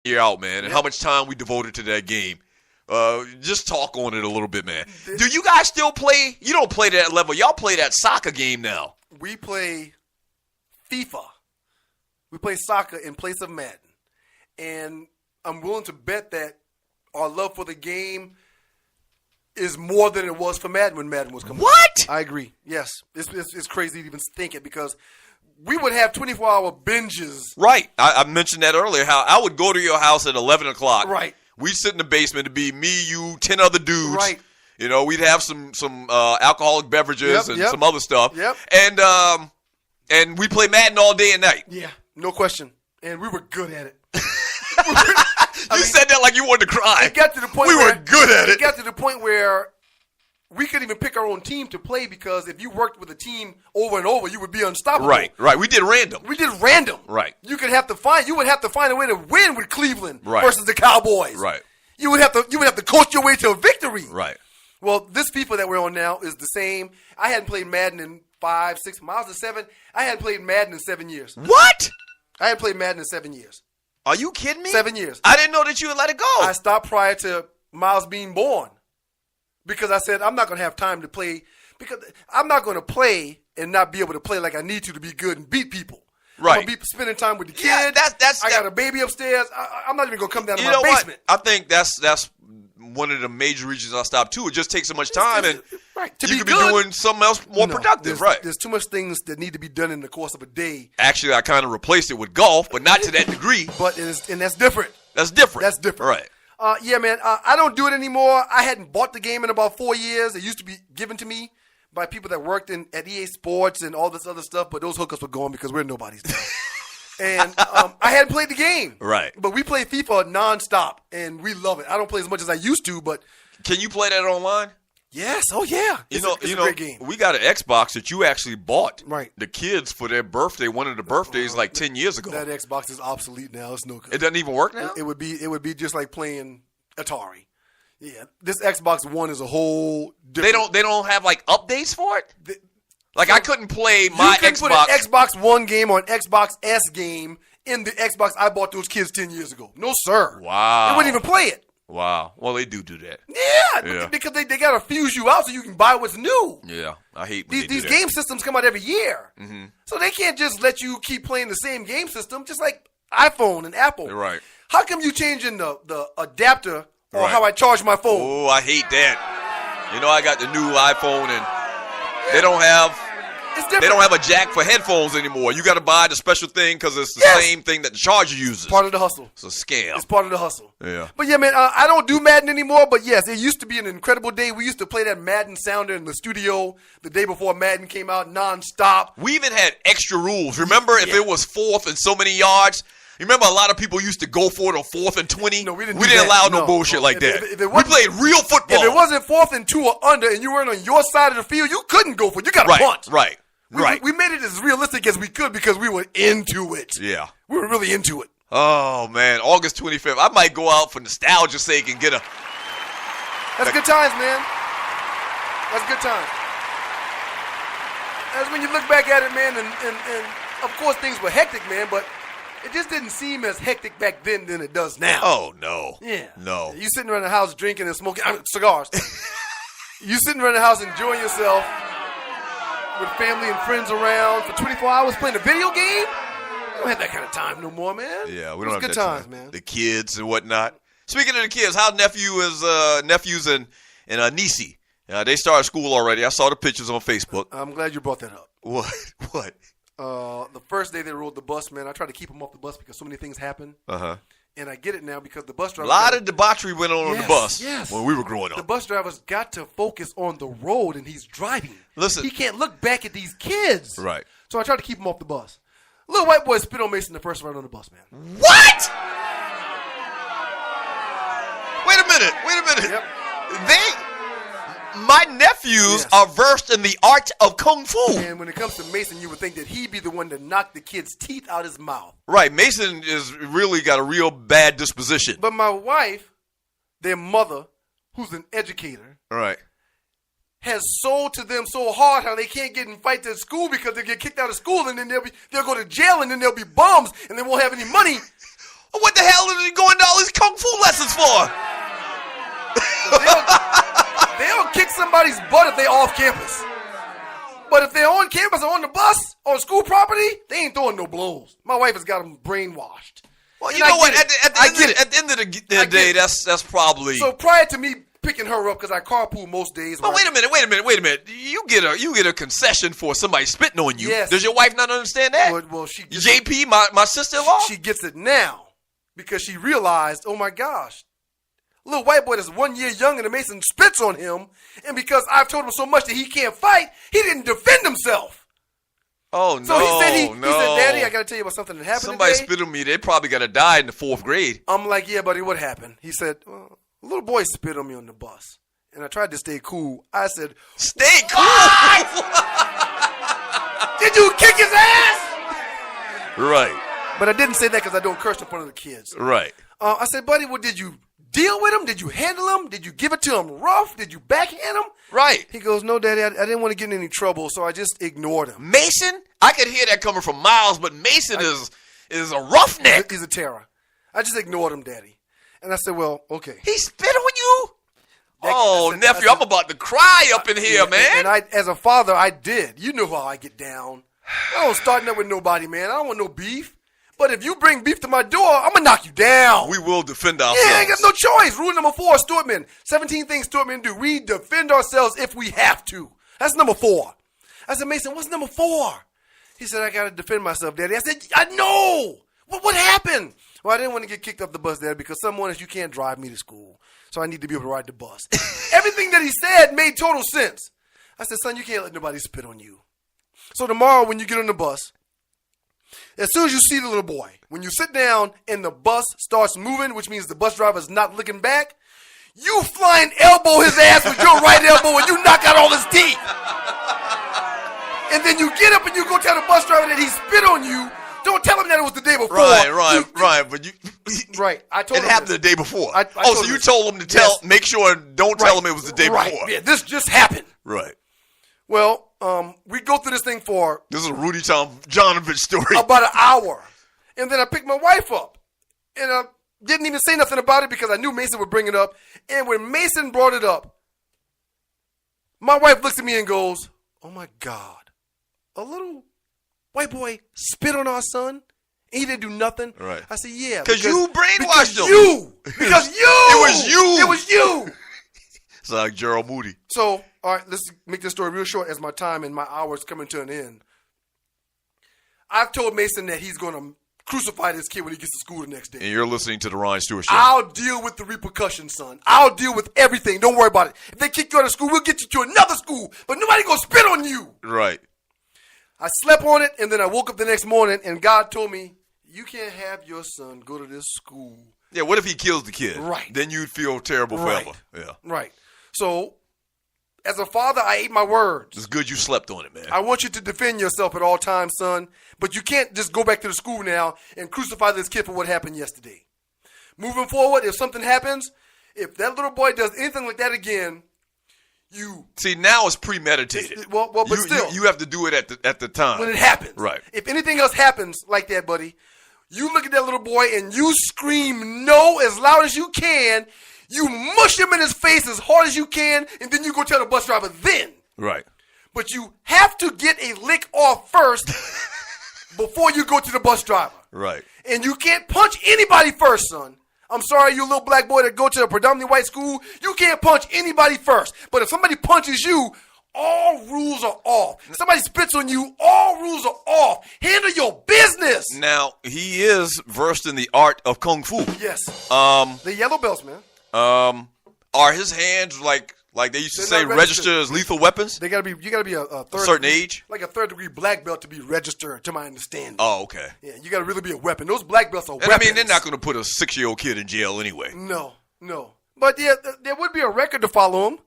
year out, man, and how much time we devoted to that game. Just talk on it a little bit, man. Do you guys still play? You don't play that level. Y'all play that soccer game now. We play FIFA. We play soccer in place of Madden. And I'm willing to bet that our love for the game is more than it was for Madden when Madden was coming. What? I agree. Yes. It's crazy to even think it because we would have 24-hour binges. Right. I mentioned that earlier, how I would go to your house at 11 o'clock. Right. We'd sit in the basement. It'd be me, you, 10 other dudes. Right. You know, we'd have some alcoholic beverages and some other stuff. Yep. And we'd play Madden all day and night. Yeah, no question. And we were good at it. You said that like you wanted to cry. It got to the point we were good at it. It got to the point where we couldn't even pick our own team to play because if you worked with a team over and over, you would be unstoppable. Right. We did random. Right. You would have to find a way to win with Cleveland right. versus the Cowboys. Right. You would have to coach your way to a victory. Right. Well, this FIFA that we're on now is the same. I hadn't played Madden in 5, 6 miles to 7. I hadn't played Madden in 7 years. What? I hadn't played Madden in 7 years. Are you kidding me? 7 years. I didn't know that you would let it go. I stopped prior to Miles being born because I said I'm not going to have time to play because I'm not going to play and not be able to play like I need to be good and beat people. Right. I'm going to be spending time with the kids. Yeah, I got a baby upstairs. I'm not even going to come down to my basement. What? I think that's one of the major reasons I stopped too. It just takes so much time, and to you could be doing something else more productive. There's too much things that need to be done in the course of a day. Actually, I kind of replaced it with golf, but not to that degree. And that's different. That's different. Right. Yeah, man. I don't do it anymore. I hadn't bought the game in about 4 years. It used to be given to me by people that worked at EA Sports and all this other stuff, but those hookups were gone because we're nobody's now. And I hadn't played the game. Right. But we play FIFA nonstop, and we love it. I don't play as much as I used to, but. Can you play that online? Yes. Oh, yeah. It's a great game. We got an Xbox that you actually bought. Right. The kids for their birthday, one of the birthdays like 10 years ago. That Xbox is obsolete now. It's no good. It doesn't even work now? It would be just like playing Atari. Yeah. This Xbox One is a whole different. They don't have like updates for it? I couldn't play my Xbox. You can put an Xbox One game or an Xbox S game in the Xbox I bought those kids 10 years ago. No, sir. Wow. They wouldn't even play it. Wow. Well, they do that. Yeah. Because they got to fuse you out so you can buy what's new. Yeah. I hate these game systems come out every year. Mm-hmm. So they can't just let you keep playing the same game system, just like iPhone and Apple. Right. How come you changing the adapter or how I charge my phone? Oh, I hate that. You know, I got the new iPhone and they don't have a jack for headphones anymore. You got to buy the special thing because it's the same thing that the charger uses. Part of the hustle. It's a scam. It's part of the hustle. Yeah. But yeah, man, I don't do Madden anymore. But yes, it used to be an incredible day. We used to play that Madden sounder in the studio the day before Madden came out nonstop. We even had extra rules. Remember, if it was 4th and so many yards. Remember, a lot of people used to go for it on 4th and 20. No, we didn't allow no bullshit like that. We played real football. If it wasn't 4th and 2 or under, and you weren't on your side of the field, you couldn't go for it. You got to punt. Right. We made it as realistic as we could because we were into it. Yeah. We were really into it. Oh, man. August 25th. I might go out for nostalgia's sake and get a... That's good times, man. That's good times. That's when you look back at it, man, and of course things were hectic, man, but it just didn't seem as hectic back then than it does now. Oh, no. Yeah. No. You sitting around the house drinking and smoking cigars. You sitting around the house enjoying yourself with family and friends around for 24 hours playing a video game? We don't have that kind of time no more, man. Yeah, we don't have good that times, time. man. The kids and whatnot. Speaking of the kids, how nephews and Nisi? They started school already. I saw the pictures on Facebook. I'm glad you brought that up. What? The first day they rode the bus, man, I tried to keep them off the bus because so many things happen. Uh-huh. And I get it now because the bus driver... A lot of debauchery went on the bus when we were growing up. The bus driver's got to focus on the road, and he's driving. Listen. He can't look back at these kids. Right. So I tried to keep him off the bus. Little white boy spit on Mason the first ride on the bus, man. What? Wait a minute. Yep. My nephews are versed in the art of Kung Fu. And when it comes to Mason, you would think that he'd be the one to knock the kid's teeth out his mouth. Right. Mason is really got a real bad disposition. But my wife, their mother, who's an educator, has sold to them so hard how they can't get in fights at school because they get kicked out of school and then they'll go to jail and then they'll be bums and they won't have any money. What the hell is he going to is for. They'll kick somebody's butt if they're off campus. But if they're on campus or on the bus on school property, they ain't throwing no blows. My wife has got them brainwashed. Well, you know what? At the end of the day, that's probably. So prior to me picking her up, because I carpool most days. But wait a minute. You get a concession for somebody spitting on you. Yes. Does your wife not understand that? Well, she gets JP, my sister-in-law. She gets it now because she realized, oh my gosh, little white boy that's 1 year younger than Mason spits on him, and because I've told him so much that he can't fight, he didn't defend himself. Oh, no. So he said, Daddy, I got to tell you about something that happened Somebody today. spit on me. They probably got to die in the 4th grade. I'm like, yeah, buddy, what happened? He said, a little boy spit on me on the bus. And I tried to stay cool. I said, stay cool? Did you kick his ass? Right. But I didn't say that because I don't curse in front of the kids. Right. I said, buddy, well, did you deal with him? Did you handle him? Did you give it to him rough? Did you backhand him? Right. He goes, no, Daddy, I didn't want to get in any trouble, so I just ignored him. Mason? I could hear that coming from Miles, but Mason is a roughneck. He's a terror. I just ignored him, Daddy. And I said, well, okay. He spit on you? Nephew, I'm about to cry up in here, man. And as a father, I did. You know how I get down. I don't start nothing with nobody, man. I don't want no beef. But if you bring beef to my door, I'm going to knock you down. We will defend ourselves. Yeah, I got no choice. Rule number 4, Stewartman. 17 things Stewartmen do. We defend ourselves if we have to. That's number 4. I said, Mason, what's number 4? He said, I got to defend myself, Daddy. I said, I know. What happened? Well, I didn't want to get kicked off the bus, Daddy, because some mornings you can't drive me to school. So I need to be able to ride the bus. Everything that he said made total sense. I said, son, you can't let nobody spit on you. So tomorrow when you get on the bus, as soon as you see the little boy, when you sit down and the bus starts moving, which means the bus driver is not looking back, you flying elbow his ass with your right elbow and you knock out all his teeth. And then you get up and you go tell the bus driver that he spit on you. Don't tell him that it was the day before. Right. But you. Right. I told him it happened the day before. So you told him to make sure, don't tell him it was the day before. Yeah, this just happened. Right. Well, we go through this thing for. This is a Rudy Jonovich story. About an hour. And then I picked my wife up. And I didn't even say nothing about it because I knew Mason would bring it up. And when Mason brought it up, my wife looks at me and goes, oh my God, a little white boy spit on our son and he didn't do nothing? Right. I said, yeah. Because you brainwashed him. Because you. It was you. It's like Gerald Moody. So, all right, let's make this story real short as my time and my hours coming to an end. I've told Mason that he's going to crucify this kid when he gets to school the next day. And you're listening to the Ryan Stewart Show. I'll deal with the repercussions, son. I'll deal with everything. Don't worry about it. If they kick you out of school, we'll get you to another school. But nobody going to spit on you. Right. I slept on it, and then I woke up the next morning, and God told me, you can't have your son go to this school. Yeah, what if he kills the kid? Right. Then you'd feel terrible forever. Yeah. Right. So, as a father, I ate my words. It's good you slept on it, man. I want you to defend yourself at all times, son. But you can't just go back to the school now and crucify this kid for what happened yesterday. Moving forward, if something happens, if that little boy does anything like that again, you... See, now it's premeditated. But still. You have to do it at the time. When it happens. Right. If anything else happens like that, buddy, you look at that little boy and you scream no as loud as you can. You mush him in his face as hard as you can, and then you go tell the bus driver then. Right. But you have to get a lick off first before you go to the bus driver. Right. And you can't punch anybody first, son. I'm sorry, you little black boy that go to a predominantly white school, you can't punch anybody first. But if somebody punches you, all rules are off. If somebody spits on you, all rules are off. Handle your business. Now, he is versed in the art of Kung Fu. Yes. The yellow belts, man. Are his hands like they used to say register as lethal weapons? You gotta be a certain age? Like a 3rd degree black belt to be registered, to my understanding. Oh, okay. Yeah, you gotta really be a weapon. Those black belts are weapons. I mean, they're not gonna put a 6-year-old kid in jail anyway. No. But yeah, there would be a record to follow him.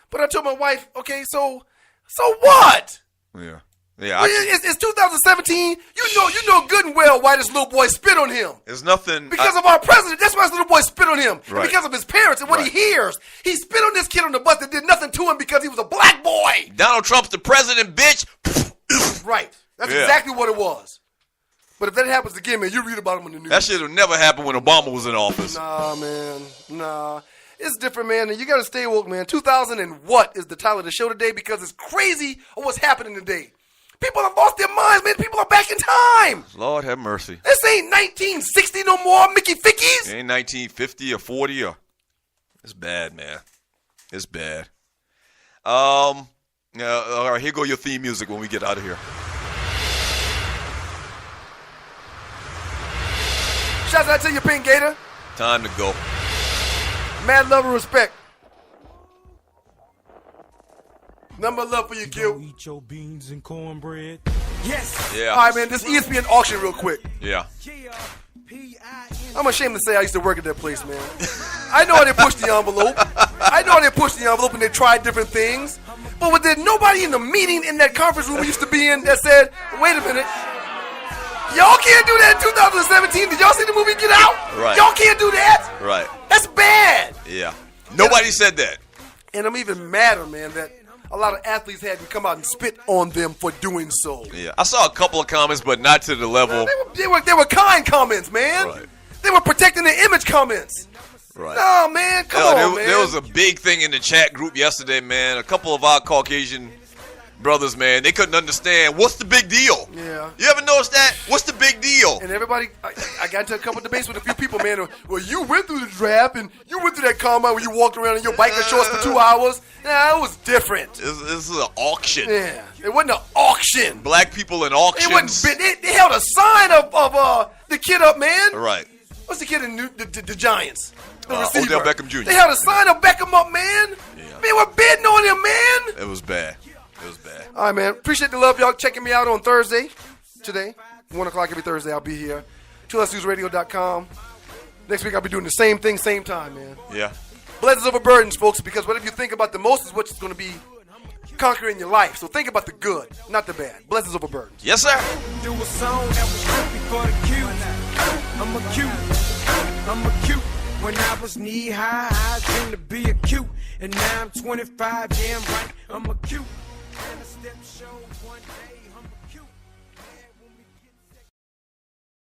But I told my wife, okay, so what? Yeah. It's 2017. You know good and well why this little boy spit on him. There's nothing because of our president. That's why this little boy spit on him. Right. And because of his parents and what he hears. He spit on this kid on the bus that did nothing to him because he was a black boy. Donald Trump's the president, bitch. Right. That's exactly what it was. But if that happens again, man, you read about them on the news. That shit will never happen when Obama was in office. Nah, man. Nah. It's different, man, and you got to stay woke, man. 2000 and what is the title of the show today because it's crazy of what's happening today. People have lost their minds, man. People are back in time. Lord have mercy. This ain't 1960 no more, Mickey Fickies. It ain't 1950 or 40 or... It's bad, man. It's bad. All right, here go your theme music when we get out of here. Shouts out to you, Pink Gator. Time to go. Mad love and respect. Number of love for you, Q. Eat your beans and cornbread. Yes. Yeah. All right, man. This ESPN auction real quick. Yeah. I'm ashamed to say I used to work at that place, man. I know how they push the envelope. And they tried different things. But was there nobody in the meeting in that conference room we used to be in that said, wait a minute, y'all can't do that in 2017. Did y'all see the movie Get Out? Right. Y'all can't do that? Right. That's bad. Yeah. Nobody said that. And I'm even madder, man, that a lot of athletes had to come out and spit on them for doing so. Yeah. I saw a couple of comments, but not to the level. They were kind comments, man. Right. They were protecting the image comments. Right. No, man, come on, man. There was a big thing in the chat group yesterday, man. A couple of our Caucasian brothers, man, they couldn't understand what's the big deal. Yeah. You ever notice that? What's the big deal? And everybody, I got into a couple of debates with a few people, man. Well, you went through the draft and you went through that combine where you walked around in your biker shorts for 2 hours. Nah, it was different. This is an auction. Yeah, it wasn't an auction. Black people in auctions. It wasn't. They held a sign of the kid up, man. Right. What's the kid in the Giants? The receiver. Odell Beckham Jr. They had a sign of Beckham up, man. Yeah. They were bidding on him, man. It was bad. It was bad. All right, man. Appreciate the love, y'all. Checking me out on Thursday. Today, 1 o'clock every Thursday. I'll be here. 2SNewsRadio.com. Next week, I'll be doing the same thing, same time, man. Yeah. Blessings over burdens, folks, because whatever you think about the most is what's going to be conquering your life. So think about the good, not the bad. Blessings over burdens. Yes, sir. Do a song that was strictly for the cute. I'm a cute. When I was knee high, I dreamed to be a cute. And now I'm 25, damn right, I'm a cute. And a step show one day, I'm a cute.